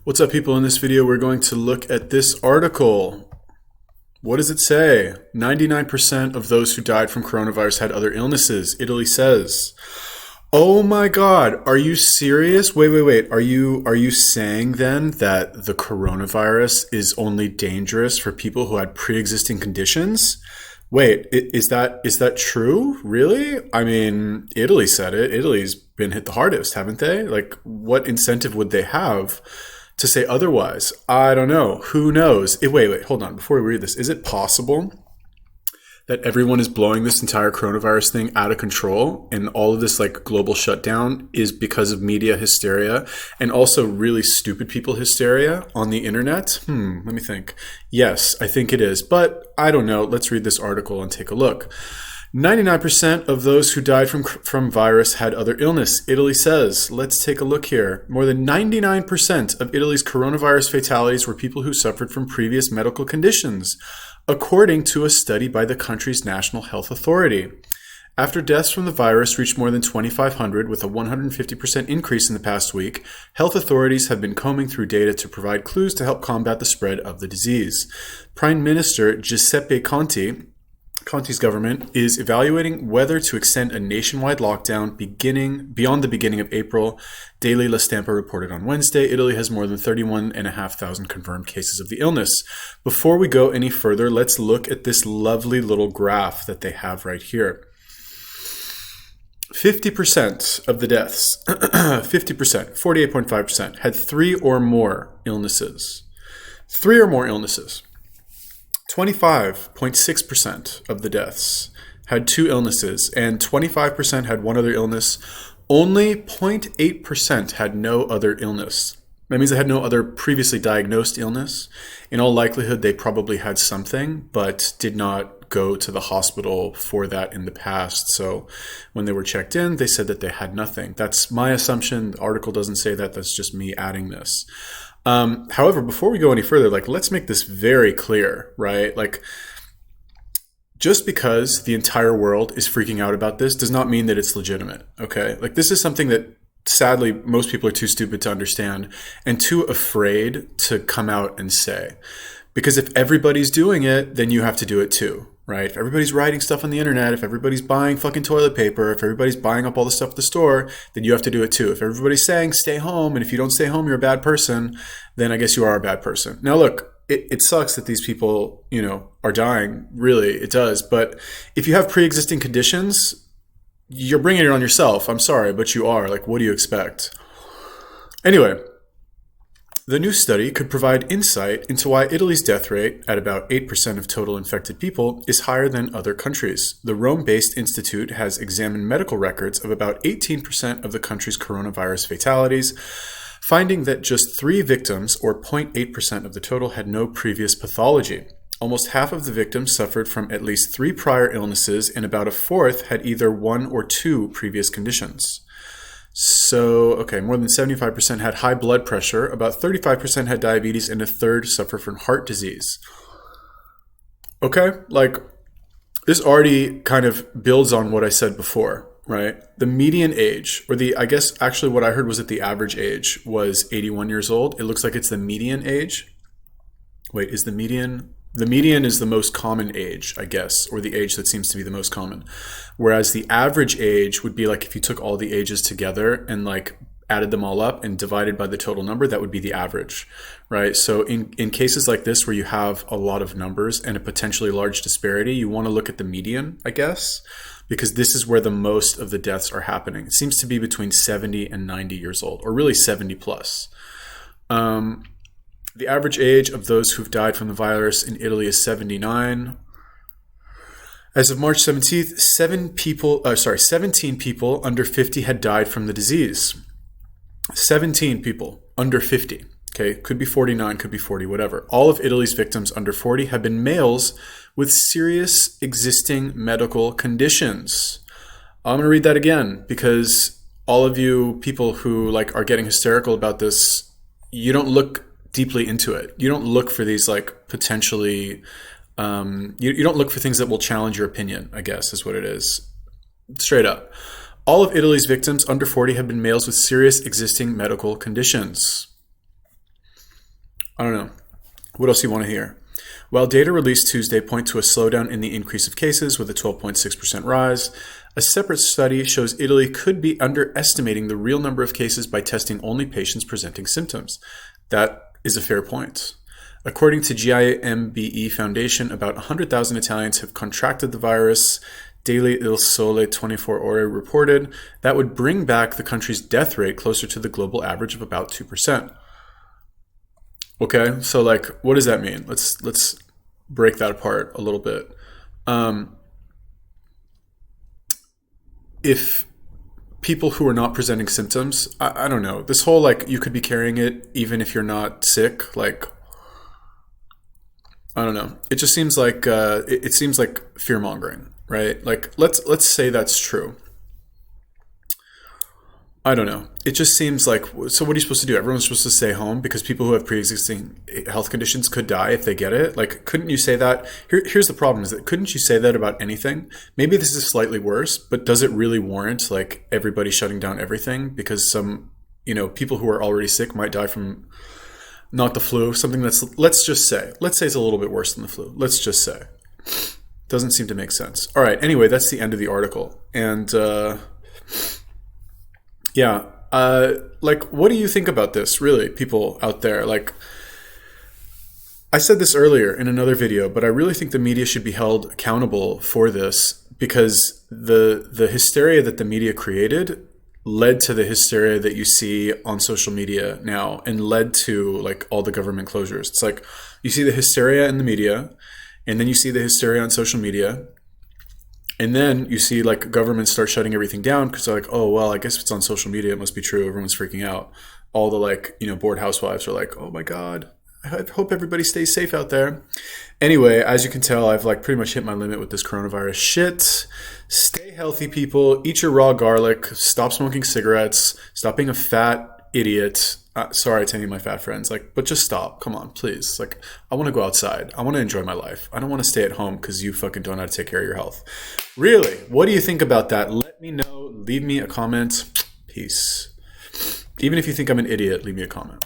What's up, people? In this video, we're going to look at this article. What does it say? 99% of those who died from coronavirus had other illnesses, Italy says. Oh my God, are you serious? Wait. Are you saying then that the coronavirus is only dangerous for people who had pre-existing conditions? Wait, is that true? Really? I mean, Italy said it. Italy's been hit the hardest, haven't they? Like, what incentive would they have to say otherwise? I don't know. Who knows? Wait, hold on. Before we read this, is it possible that everyone is blowing this entire coronavirus thing out of control and all of this like global shutdown is because of media hysteria and also really stupid people hysteria on the internet? Let me think. Yes, I think it is, but I don't know. Let's read this article and take a look. 99% of those who died from virus had other illness, Italy says. Let's take a look here. More than 99% of Italy's coronavirus fatalities were people who suffered from previous medical conditions, according to a study by the country's National Health Authority. After deaths from the virus reached more than 2,500 with a 150% increase in the past week, health authorities have been combing through data to provide clues to help combat the spread of the disease. Prime Minister Giuseppe Conte's government is evaluating whether to extend a nationwide lockdown beyond the beginning of April. Daily La Stampa reported on Wednesday, Italy has more than 31,500 confirmed cases of the illness. Before we go any further, let's look at this lovely little graph that they have right here. 50% of the deaths, 50%, 48.5%, had three or more illnesses. 25.6% of the deaths had two illnesses, and 25% had one other illness. Only 0.8% had no other illness. That means they had no other previously diagnosed illness. In all likelihood, they probably had something, but did not go to the hospital for that in the past. So when they were checked in, they said that they had nothing. That's my assumption. The article doesn't say that. That's just me adding this. However, before we go any further, let's make this very clear, right? Just because the entire world is freaking out about this does not mean that it's legitimate, okay? This is something that sadly most people are too stupid to understand and too afraid to come out and say. Because if everybody's doing it, then you have to do it too, right? If everybody's writing stuff on the internet, if everybody's buying fucking toilet paper, if everybody's buying up all the stuff at the store, then you have to do it too. If everybody's saying stay home, and if you don't stay home, you're a bad person, then I guess you are a bad person. Now look, it sucks that these people, are dying. Really, it does. But if you have pre-existing conditions, you're bringing it on yourself. I'm sorry, but you are. What do you expect? Anyway, the new study could provide insight into why Italy's death rate, at about 8% of total infected people, is higher than other countries. The Rome-based institute has examined medical records of about 18% of the country's coronavirus fatalities, finding that just 3 victims, or 0.8% of the total, had no previous pathology. Almost half of the victims suffered from at least 3 prior illnesses, and about a fourth had either 1 or 2 previous conditions. So, more than 75% had high blood pressure, about 35% had diabetes, and a third suffered from heart disease. This already kind of builds on what I said before, right? The median age, or I guess actually what I heard was that the average age was 81 years old. It looks like it's the median age. Wait, is the median? The median is the most common age, I guess, or the age that seems to be the most common. Whereas the average age would be if you took all the ages together and added them all up and divided by the total number, that would be the average, right? So in cases like this where you have a lot of numbers and a potentially large disparity, you want to look at the median, I guess, because this is where the most of the deaths are happening. It seems to be between 70 and 90 years old, or really 70 plus. The average age of those who've died from the virus in Italy is 79. As of March 17th, 17 people under 50 had died from the disease. 17 people under 50. Okay, could be 49, could be 40, whatever. All of Italy's victims under 40 have been males with serious existing medical conditions. I'm going to read that again because all of you people who are getting hysterical about this, you don't look deeply into it. You don't look for these potentially, you don't look for things that will challenge your opinion, I guess is what it is. Straight up. All of Italy's victims under 40 have been males with serious existing medical conditions. I don't know. What else do you want to hear? While data released Tuesday point to a slowdown in the increase of cases with a 12.6% rise, a separate study shows Italy could be underestimating the real number of cases by testing only patients presenting symptoms. That is a fair point. According to GIMBE Foundation, about 100,000 Italians have contracted the virus. Daily Il Sole 24 Ore reported that would bring back the country's death rate closer to the global average of about 2%. Okay, so like, what does that mean? Let's break that apart a little bit. If people who are not presenting symptoms, I don't know, this whole like you could be carrying it even if you're not sick, like I don't know. It just seems like it seems like fear mongering, right? Like let's say that's true. I don't know. It just seems like, so what are you supposed to do? Everyone's supposed to stay home because people who have pre-existing health conditions could die if they get it? Like, couldn't you say that? Here's the problem is that couldn't you say that about anything? Maybe this is slightly worse, but does it really warrant like everybody shutting down everything? Because some, people who are already sick might die from not the flu, something that's, let's say it's a little bit worse than the flu. Let's just say. Doesn't seem to make sense. All right. Anyway, that's the end of the article. And, yeah. Like, what do you think about this, really, people out there? Like, I said this earlier in another video, but I really think the media should be held accountable for this because the hysteria that the media created led to the hysteria that you see on social media now and led to, like, all the government closures. It's like you see the hysteria in the media, and then you see the hysteria on social media. And then you see like governments start shutting everything down because they're like, oh, well, I guess if it's on social media, it must be true. Everyone's freaking out. All the like, bored housewives are like, oh my God, I hope everybody stays safe out there. Anyway, as you can tell, I've like pretty much hit my limit with this coronavirus shit. Stay healthy, people. Eat your raw garlic. Stop smoking cigarettes. Stop being a fat idiot. Sorry to any of my fat friends, but just stop. Come on, please. I want to go outside. I want to enjoy my life. I don't want to stay at home because you fucking don't know how to take care of your health. Really, what do you think about that? Let me know. Leave me a comment. Peace. Even if you think I'm an idiot, leave me a comment.